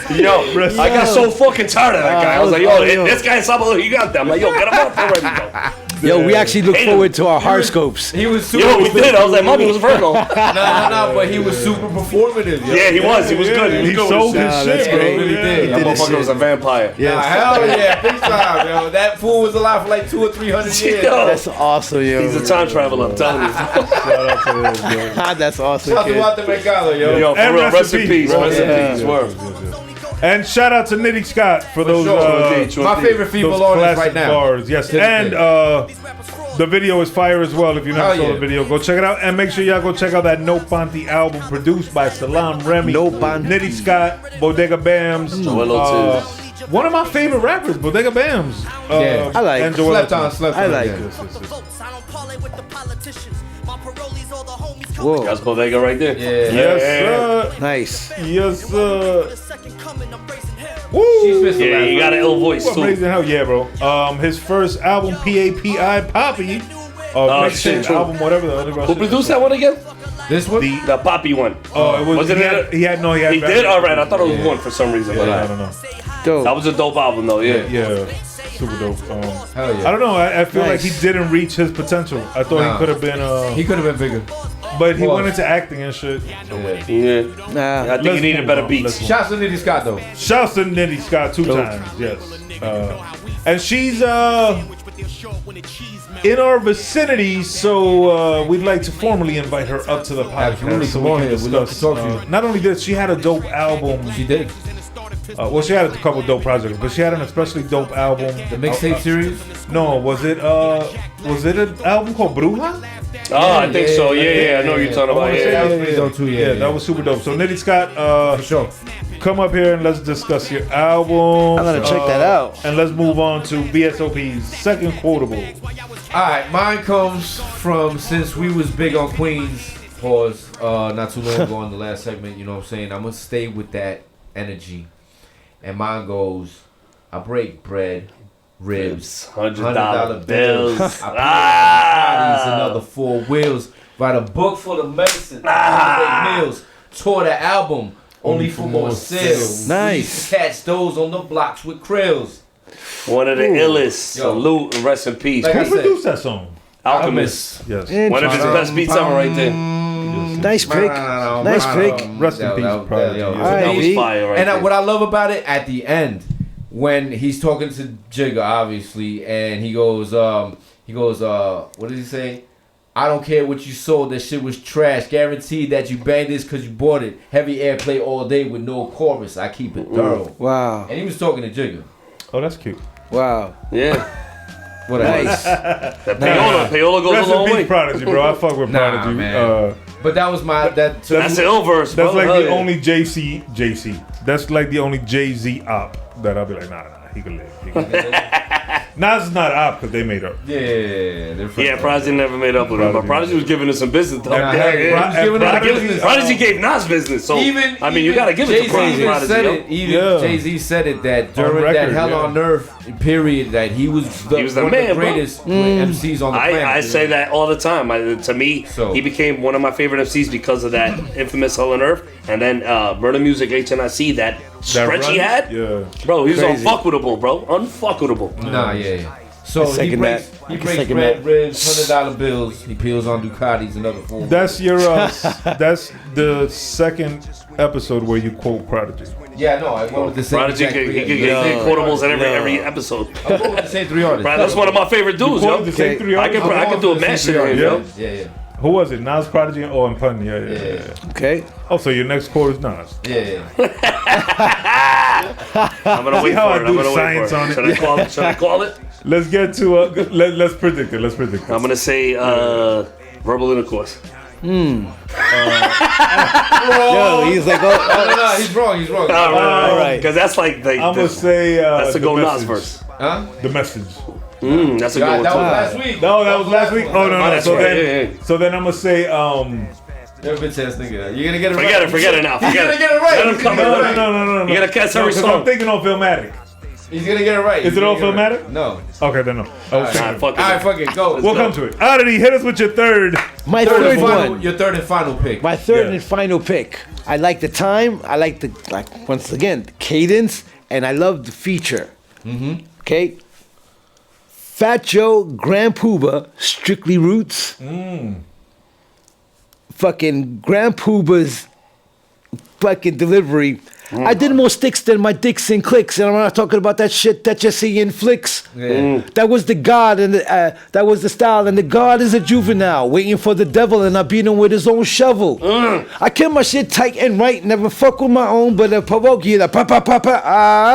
Yo, I got so fucking tired of that guy. I was like, yo, this guy Sábado Gigante. I'm like, yo, get him up already, bro. Yo, we actually look forward to our horoscopes. He was super. Yo, we did. I was like, mommy was Virgo. No, but he was super performative. Yo. Yeah, he was. He was good. He was good. sold his shit, bro. He really did. That motherfucker was a vampire. Nah, hell yeah, big time, yo. That fool was alive for like 200 or 300 years. Yo, That's awesome, yo. he's a time traveler. I'm telling you. Shout out to him, yo. That's awesome, Shout out to kid. Walter Mercado, yo. Yo, for And real, rest rest in in peace. peace. Rest in peace. Word. And shout out to Nitty Scott for those My favorite female those artist classic right now. bars. Yes, and the video is fire as well. If you never saw the video, go check it out. And make sure y'all go check out that No Panty album produced by Salam Remy, No Panty. Nitty Scott, Bodega Bams. One of my favorite rappers, Bodega Bams. Yeah. I like and Joel Ortiz. I like it. Whoa. That's Bodega right there. Yeah. Yes, sir. Nice. Yes, sir. Woo. Yeah, he got an ill voice too. Amazing hell yeah, bro. His first album, PAPI Poppy, mixtape true. album, whatever the other. Who produced that one again? This one? The Poppy one. Oh, it was. Wasn't it? He had. He did? Alright, I thought it was one for some reason. But I don't know. Dope. that was a dope album though, yeah. Yeah, super dope. Hell yeah. I don't know. I feel like Nice. he didn't reach his potential. I thought he could have been. He could have been bigger. But he went into acting and shit. Yeah. Nah. I think he needed better beats. Shouts to Nitty Scott, though. Shouts to Nitty Scott 2 times. Yes. And she's in our vicinity, so we'd like to formally invite her up to the podcast. Absolutely. So Come we on can here. We'd love to discuss, talk to you. Not only this, she had a dope album. She did. Well, she had a couple dope projects, but she had an especially dope album. The mixtape series? No, was it an album called Bruja? Oh, I think so. Yeah. I know what you're talking about. That was Yeah. pretty dope, too. Yeah, that was super dope. So Nitty Scott, For sure. come up here and let's discuss your album. I'm gonna check that out. And let's move on to VSOP's second quotable. Alright, mine comes from, since we was big on Queens, pause, not too long ago on the last segment, you know what I'm saying? I'm gonna stay with that energy. And mine goes, I break bread, ribs, $100 bills. I put bodies and other 4 wheels. Write a book full of medicine. Make meals. Tour the album. Only for more sales. Nice. We used to catch those on the blocks with krills. One of the illest. Yo. Salute and rest in peace. Like I Who said, produced that song? Alchemist. Yes. One of his best beats ever right there. Nice pick. Nice pick. Rest in peace, Prodigy. That That was Alright, fire right And there. what I love about it, at the end, when he's talking to Jigga, obviously, and he goes, what did he say? I don't care what you sold, that shit was trash. Guaranteed that you banged this because you bought it. Heavy airplay all day with no chorus. I keep it thorough. Wow. And he was talking to Jigga. Oh, that's cute. Wow. Yeah. What a Nice. That payola goes Rest a long in peace, way. Prodigy, bro. I fuck with Nah, Prodigy. man. But that was my that. That's the ill verse, bro. That's like Hell the yeah. only JC. That's like the only Jay-Z op that I'll be like, nah, he can live. He can live. Nas is not op because they made up. Yeah, they're friends. Yeah, Prodigy never made up with him, but Prodigy was giving us some business though. Nah, Yeah, hey, yeah. he was giving us Prodigy- business. Prodigy gave Nas business, so I mean, you gotta give it to Prodigy. Jay-Z said it that during record, that Hell yeah. on Earth period that he was the He was the one man, of the bro. greatest MCs on the planet. I say that all the time. To me, So- he became one of my favorite MCs because of that infamous Hell on Earth, and then Murder Music HNIC, that stretch he run? had. Yeah. Bro, he was Crazy. unfuckable, bro. Unfuckable. Nah, yeah. So he second breaks that. I can red second that. ribs, $100 bills. He peels on Ducatis and other forms. That's your. That's the second episode where you quote Prodigy. Yeah, no, I went with the same. Prodigy exact could three- get quotables in every episode. I went with the same three artists. Right, that's one of my favorite dudes, Quoted yo. the same three I artists? could I'm do a going for the mash same in three here, artists. yo. Yeah. Who was it? Nas, Prodigy, and Pun. Yeah. Okay. Oh, so your next quote is Nas. Yeah. I'm gonna wait how for I it. do I'm gonna wait science for on it. it? Should I call it? Let's get to. Let's predict it. Let's predict it. I'm gonna say verbal intercourse. Yo, he's like, No, he's wrong. He's wrong. all right. Because that's like the. I'm gonna say. That's the Go Nas message. verse. Huh? The message. That's a good Yeah, one that too. was last week. No, that was last week. Oh no, no. that's So right. then, Yeah. so then I'm gonna say. You're a bitch ass nigga. You're gonna get it right. Forget it now. He's Forget gonna it. get it right. Let him He's come gonna in. get it right. No. You gotta catch every Because song. I'm thinking on Filmatic. He's gonna get it right. Is it all Filmatic? No. Okay, then no. All right, Nah, fuck it. All right, fuck it. Go. We'll come to it. Oddity, hit us with your third. My Third third and final, one. your third and final pick. My third Yeah. and final pick. I like the time. I like the once again the cadence, and I love the feature. Okay. Fat Joe, Grand Pooba, Strictly Roots. Fucking Grand Pooba's fucking delivery. I did more sticks than my dicks and clicks, and I'm not talking about that shit that you see in flicks. Yeah. That was the God, and that was the style, and the God is a juvenile waiting for the devil, and I beat him with his own shovel. I kept my shit tight and right, never fuck with my own, but a provoke you, the pa pa pa pa.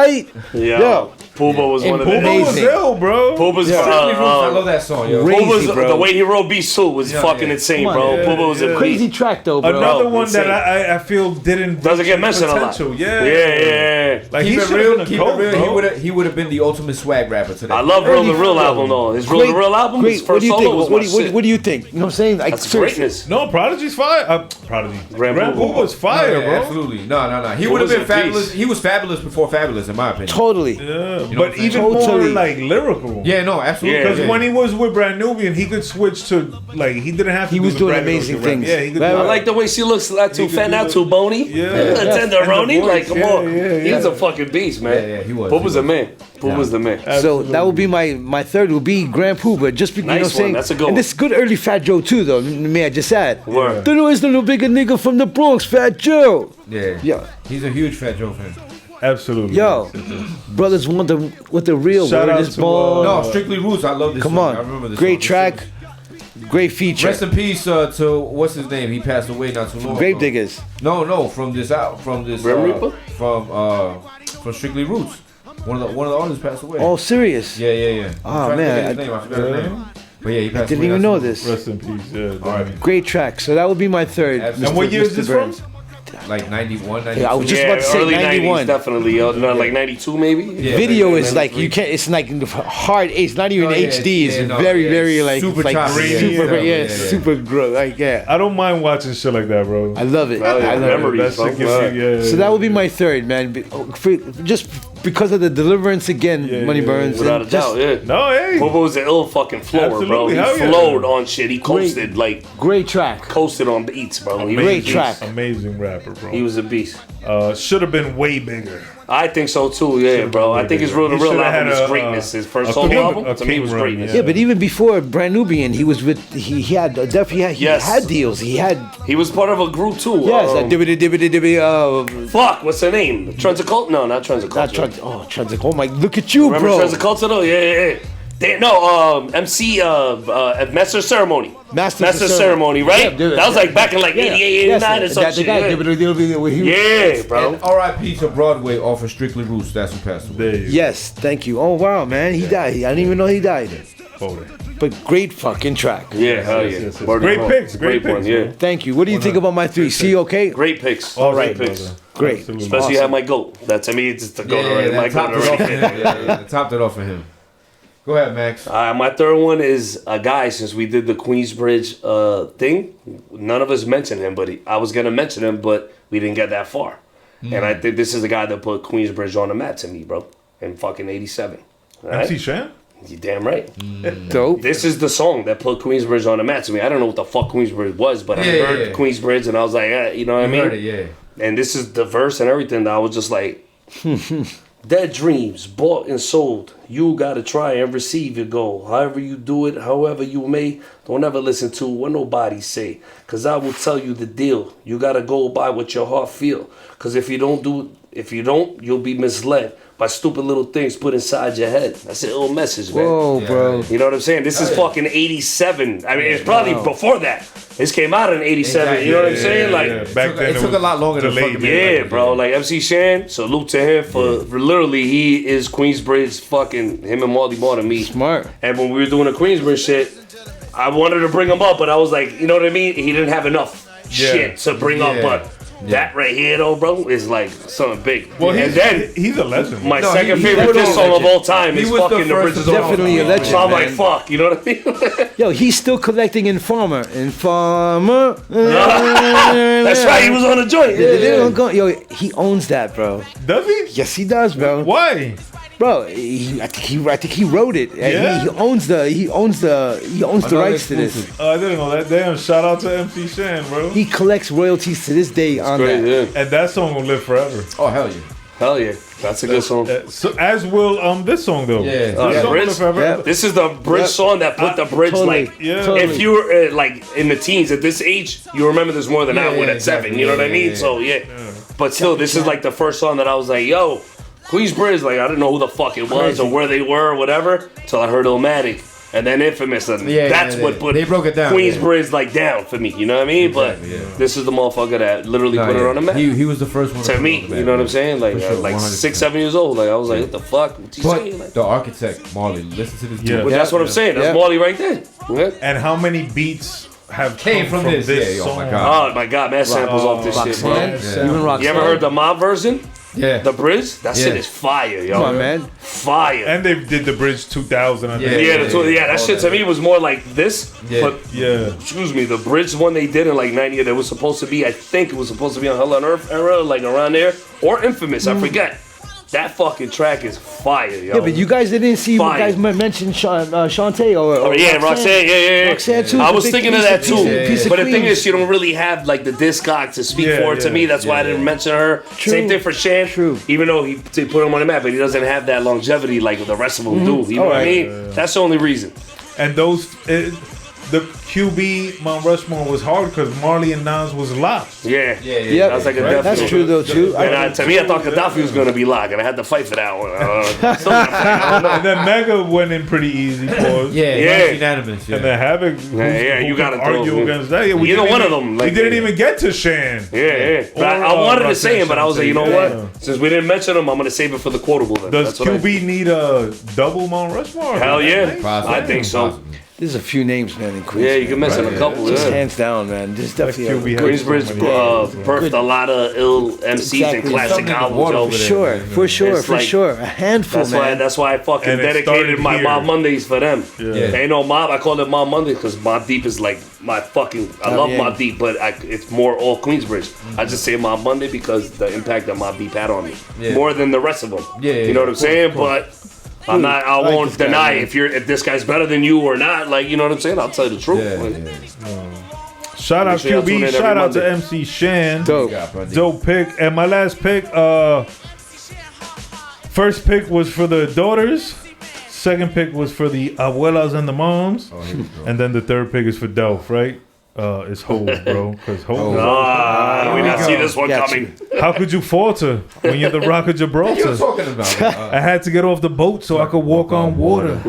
Aight. Yo, Pooba was one of the Pooba Pooba was Amazing. ill, bro. Pooba's Strictly Roots, I love that song, yo. Crazy, Pooba's bro. the way he wrote Beast Suit was Yeah, fucking yeah. insane, Come bro. on, Pooba was a Crazy beast. track though, bro. Another one insane. that I feel didn't Doesn't get mentioned a lot. potential. Yeah. Yeah. Like Keep he it should real. have Keep been a it real. coach, He would have been the ultimate swag rapper today. I love Real the Early Real flow. album though. His Real the Real album, his Great. first What do you solo think? was What my do you- shit. what do you think? You know what I'm saying? Like, That's seriously. greatness. No, Prodigy's fire. Prodigy. Grand Grand Pooba. Pooba's fire, Yeah, bro. absolutely. No. He Pooba's would have been a fabulous. beast. He was fabulous before fabulous, in my opinion. Totally. Yeah, know but what I'm even saying? more Totally. like lyrical. Yeah, no, absolutely. Yeah, Because when he was with Brand Nubian, he could switch to like he didn't have to. He do was the doing braggadocio amazing rap. things. Yeah, he could. Right, do I that. like the way she looks, not too He could fat, do not the- too bony. Yeah. Tenderoni, And the like voice, come on. yeah. He's a fucking beast, man. Yeah, he was. Pooba's a man. Pooba's the man. So that would be my third would be Grand Pooba, just because you know Nice what I'm saying. one, that's a good and one. this is good early Fat Joe too, though. May I just add? Word. There is the little bigger nigga from the Bronx, Fat Joe. Yeah. Yeah. He's a huge Fat Joe fan. Absolutely. Yo, brothers want the with the real Shout word out is to, born. No, Strictly Roots. I love this Come song. I remember on, this great song. track, great feature. Rest in peace to what's his name? He passed away not too long Grave ago. Diggers. No, from this Grim Reaper? from Strictly Roots. One of the artists passed away. All serious. Yeah. Oh, I'm trying to man, think of his name. I forgot his name. But yeah, he passed Didn't away even not know too this. Rest in peace. Yeah. R.I.P. Great track. So that would be my third. Absolutely. And what year is Mr. this Burns. from? Like 91, 92. Yeah, I was just about to say early 91. 90s, definitely. No, like 92 maybe. Yeah. Video is like 93. you can't. It's like hard. It's not even Oh, yeah, HD. It's yeah, no, very, yeah, very it's like super like choppy, yeah, super, yeah, yeah, super gross. Like yeah, I don't mind watching shit like that, bro. I love it. Oh, yeah, I love memories, it. That bro. shit gives you, yeah. So that would be my third, man. Just because of the deliverance again, Yeah, Money yeah, Burns. Without a and just doubt, yeah. No, hey. Pooba was an ill fucking flower, bro. Absolutely, He hell yeah. flowed on shit. He coasted, like, Great track. coasted on beats, bro. He was a Great beast. track. Amazing rapper, bro. He was a beast. Should have been way bigger. I think so too, yeah, bro. I think his Real the He Real should've album had is a, greatness. His first a solo king- album, a to me, king was run, greatness. Yeah, but even before Brand Nubian, he was with he had definitely he Yes. had deals. He had He was part of a group too. yes, Fuck, what's her name? Transicolt? No, not Transicolt. not Trans. Oh, Trans. Oh my, look at you, Remember bro. Transicolt though? Yeah. MC Master of Ceremony. Master of Ceremony, right? Yeah, dude, that was like back in like 88, 89 or some that's shit. the guy. Yeah, bro. And R.I.P. to Broadway off of Strictly Roots. That's who passed away. There you Yes, thank you. Oh wow, man, he died. I didn't even know he died. go. But great fucking track. Yeah, hell yeah. yes. Word Great of picks, mouth. great one, picks, yeah. man. Thank you. What do you think about my three? See, okay? Great picks. All right, Great picks. brother. Great. Absolutely. Especially had my goat. That to me, it's just the goat already. My that goat topped it off for already. him. Yeah, that topped it off for him. Go ahead, Max. My third one is a guy. Since we did the Queensbridge thing, none of us mentioned him, but I was gonna mention him, but we didn't get that far. And I think this is the guy that put Queensbridge on the map to me, bro, in fucking '87. MC Shan? You damn right. Dope. This is the song that put Queensbridge on the map to me. I don't know what the fuck Queensbridge was, but I heard Queensbridge and I was like, you know what I mean? Heard it, yeah. And this is the verse and everything that I was just like, dead dreams, bought and sold. You gotta try and receive your goal. However you do it, however you may, don't ever listen to what nobody say. Cause I will tell you the deal. You gotta go by what your heart feel. Cause if you don't, you'll be misled by stupid little things put inside your head. That's an ill message, man. Whoa, bro. You know what I'm saying? This is fucking 87. I mean, it's probably before that. This came out in 87. You know what I'm saying? Like, Back then it took a lot longer to delayed. fucking yeah, bro. Like MC Shan, salute to him for literally he is Queensbridge fucking him and Marley more than me. Smart. And when we were doing the Queensbridge shit, I wanted to bring him up, but I was like, you know what I mean? He didn't have enough shit to bring up, but that right here though, bro, is like something big. Well, and then he's a legend. my No, second he favorite was diss a song of legend. all time He is was the fucking The first Bridges of of all. Definitely a legend. So I'm like, man. fuck, you know what I mean? Yo, he's still collecting Informer. Informer. That's right, he was on a joint. Yo, he owns that, bro. Does he? Yes, he does, bro. Why? Bro, I think he wrote it. Yeah? He owns the rights to this. I didn't know that. Damn, shout out to MC Shan, bro. He collects royalties to this day on Great, that. yeah. And that song will live forever. Oh, hell yeah. Hell yeah, that's a good song. So as will this song though. Yeah. This song will Bridge? live forever. Yeah. This is the bridge song that put the bridge Totally. like. Yeah. Totally. If you were like in the teens at this age, you remember this more than I would at exactly. 7. You know what I mean? Yeah. So yeah. But still, this is like the first song that I was like, yo, Queensbridge. Like I didn't know who the fuck it was or where they were or whatever till I heard Illmatic. And then Infamous, and that's what put they broke it down, Queensbridge like down for me. You know what I mean? Exactly, but this is the motherfucker that literally put it on the map. He was the first one To me, put it on the you know what I'm map, saying? Like, For sure, like 100%. 6, 7 years old. Like I was like, what the fuck? What you saying? But Like, the architect, Marley, listen to this. Yeah. dude. but that's what I'm saying. That's Yeah. Marley right there. Yeah. And how many beats have Came come from this? Yeah, oh song? my God. Oh my god, man, samples off this shit, bro. Roxanne. Even Roxanne. You ever heard the mob version? Yeah. The bridge? That shit Yeah. is fire, yo. Come on, man. Fire. And they did the Bridge 2000. I think. That shit to me was more like this. Yeah. But Yeah. excuse me, the bridge one they did in like 90, that was supposed to be, I think it was supposed to be on Hell on Earth era, like around there, or Infamous. I forget. That fucking track is fire, yo. Yeah, but you guys didn't see Fire. you guys mention Shantae or Oh yeah, Roxanne, yeah. Roxanne too. I is a was big thinking of piece that too. piece of But the thing Queens. is, she don't really have like the discog to speak Yeah, for it to yeah, me. That's why I didn't mention her. True. Same thing for Shan. True. Even though they put him on the map, but he doesn't have that longevity like the rest of them do. You know what I Alright. mean? That's the only reason. And the QB Mount Rushmore was hard because Marley and Nas was locked. Yeah. Yep. That's like a Right. definite. That's true though too. And to me, I thought Gaddafi was going to be locked, and I had to fight for that one. Still gotta fight, I don't know. And then Mega went in pretty easy for us. Yeah, Yeah. unanimous. Yeah. And then Havoc, You gotta throw argue him. against that. Yeah, Either didn't one even- of them, We like, didn't yeah. even get to Shan. Yeah. But I Or, wanted to Roxanne say him, but I was like, you know Shante. what? Since we didn't mention him, I'm going to save it for the quotable then. Does That's what I- QB need a double Mount Rushmore? Hell yeah. Possibly. I think so. Possibly. There's a few names, man, in Queens. Yeah, you can mention Right, a couple. Just Yeah. hands down, man. Just definitely. QB. Queensbridge So many birthed Good. a lot of ill MCs Exactly. and classic Something in the albums, water yo. over there. Sure, for sure, It's for like- sure. A handful, That's why I fucking And it dedicated started my here. Mob Mondays for them. Yeah. Ain't no Mob. I call it Mob Mondays because Mob Deep is like my fucking. I love yeah. Mob Deep, but it's more all Queensbridge. I just say Mob Monday because the impact that Mob Deep had on me Yeah. more than the rest of them. Yeah, you know what I'm of course, saying? of course. But. I like won't this guy, deny man. if this guy's better than you or not. Like, you know what I'm saying? I'll tell you the truth. Yeah, Like, yeah. Shout out Make sure y'all tune in QB. every Shout out to Monday. MC Shan. Dope. Dope pick. And my last pick, first pick was for the daughters. Second pick was for the abuelas and the moms. Oh, here we go. And then the third pick is for Delph, right? It's Hov, bro. Because Hov. we not see this one Got coming. How could you falter when you're the Rock of What are you Gibraltar? talking about? I had to get off the boat so I could walk on water.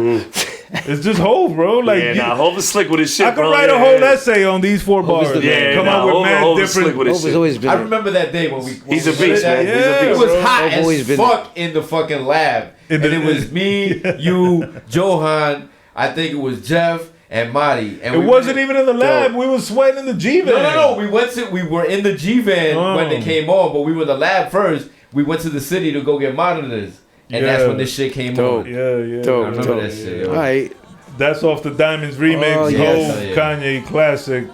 It's just Hov, bro. Like, Yeah, Hov is slick with his shit, I could bro. write a whole essay on these 4 bars. the man. Come out with mad Hov is slick different. with his Hov has shit. always been. I remember that day when we. He's a beast, man. Yeah, He's a It beast. was bro. hot I've always as been- fuck in the fucking lab, and it was me, you, Johan. I think it was Jeff and Marty. And It wasn't even in the lab. Yo. We was sweating in the G van. No. We were in the G van when they came on, but we were in the lab first. We went to the city to go get monitors, and that's Yeah. when this shit came Dope. on. Yeah. Dope. I remember that shit. Yo. All right. That's off the Diamonds remix. Oh, Hov, yes. Kanye classic.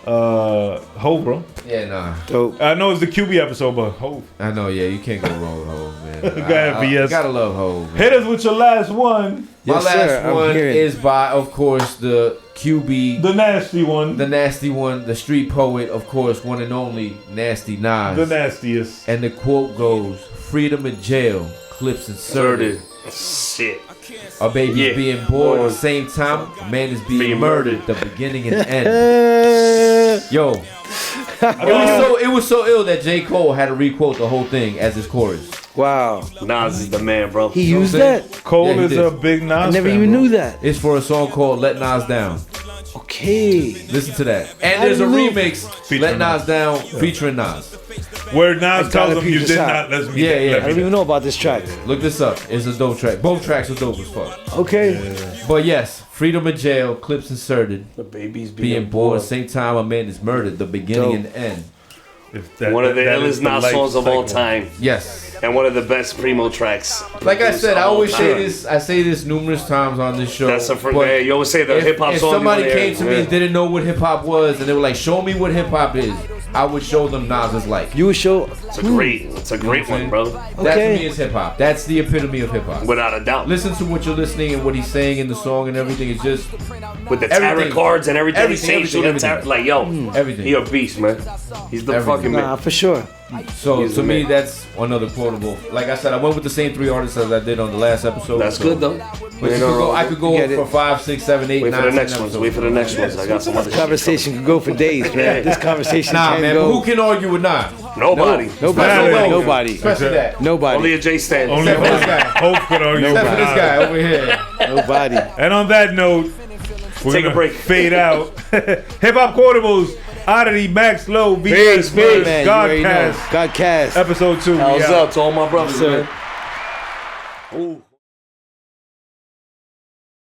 Hov, bro. Yeah, nah. Dope. I know it's the QB episode, but Hov. I know. Yeah, you can't go wrong with Hov, man. Go ahead, VS. Gotta love Hov. Man. Hit us with your last one. My Yes, last sir, I'm one hearing. is by, of course, the QB, The nasty one. the nasty one, the street poet, of course, one and only Nasty Nas. The nastiest. And the quote goes, "Freedom in jail, clips inserted. Shit. A baby's Yeah. being born at the same time, a man is being murdered. The beginning and end." Yo, it was so ill that J. Cole had to requote the whole thing as his chorus. Wow. Nas is the man, bro. He used what I'm saying? that? Cole Yeah, he is did. a big Nas I never fan, even bro. knew that. It's for a song called "Let Nas Down." Okay. Listen to that. And I there's a didn't know. remix, Featuring "Let Nas Down" featuring Nas. Where Nas gotta tells him peep you this did out. not let me. Yeah, yeah. I let don't me even know about this track. Look this up. It's a dope track. Both tracks are dope as fuck. Okay. But yes, freedom in jail, clips inserted. The baby's Being born, same time a man is murdered. The beginning Dope. and the end. If that- One of the that is illest Nas life songs of all cycle. time. Yes. And one of the best Primo tracks. Like I said, I of all always say time. this. I say this numerous times on this show. That's a friend. but Yeah, you always say the hip hop if song. somebody you wanna came hear. to me and didn't know what hip hop was, and they were like, "Show me what hip hop is," I would show them Nas's life. You would show. It's a great one, bro. That Okay. to me is hip hop. That's the epitome of hip hop. Without a doubt. Listen to what you're listening and what he's saying in the song and everything. It's just With the tarot everything. cards and everything. He's saying Everything, shoot the everything. tarot. Like, yo, everything. he a beast, man. He's the Everything. fucking Nah, man. for sure. So He's to the me, man. that's another quotable. Like I said, I went with the same 3 artists as I did on the last episode. That's so- good, though. But You you know, could go, I could go Get it. for 5, 6, 7, 8, Wait 9, for the 10 next ones. episodes. Wait for the next ones. I got some other shit. Conversation could go for days, man. This conversation Nah, can man, go. but who can argue with Nas? Nobody. Nobody. Nobody. Nobody. Especially that. Nobody. Only a J stand. Only Except for this guy. Hope could argue. Except for this with guy Nas. over here. Nobody. And on that note, we're Take a gonna break. fade out. Hip Hop Quotables, Oddatee, Maxlo, VS, Big, Man, you already know. Gahhdcast, Gahhdcast. episode 2. How's we out. up to all my brothers, Sir. man? Ooh.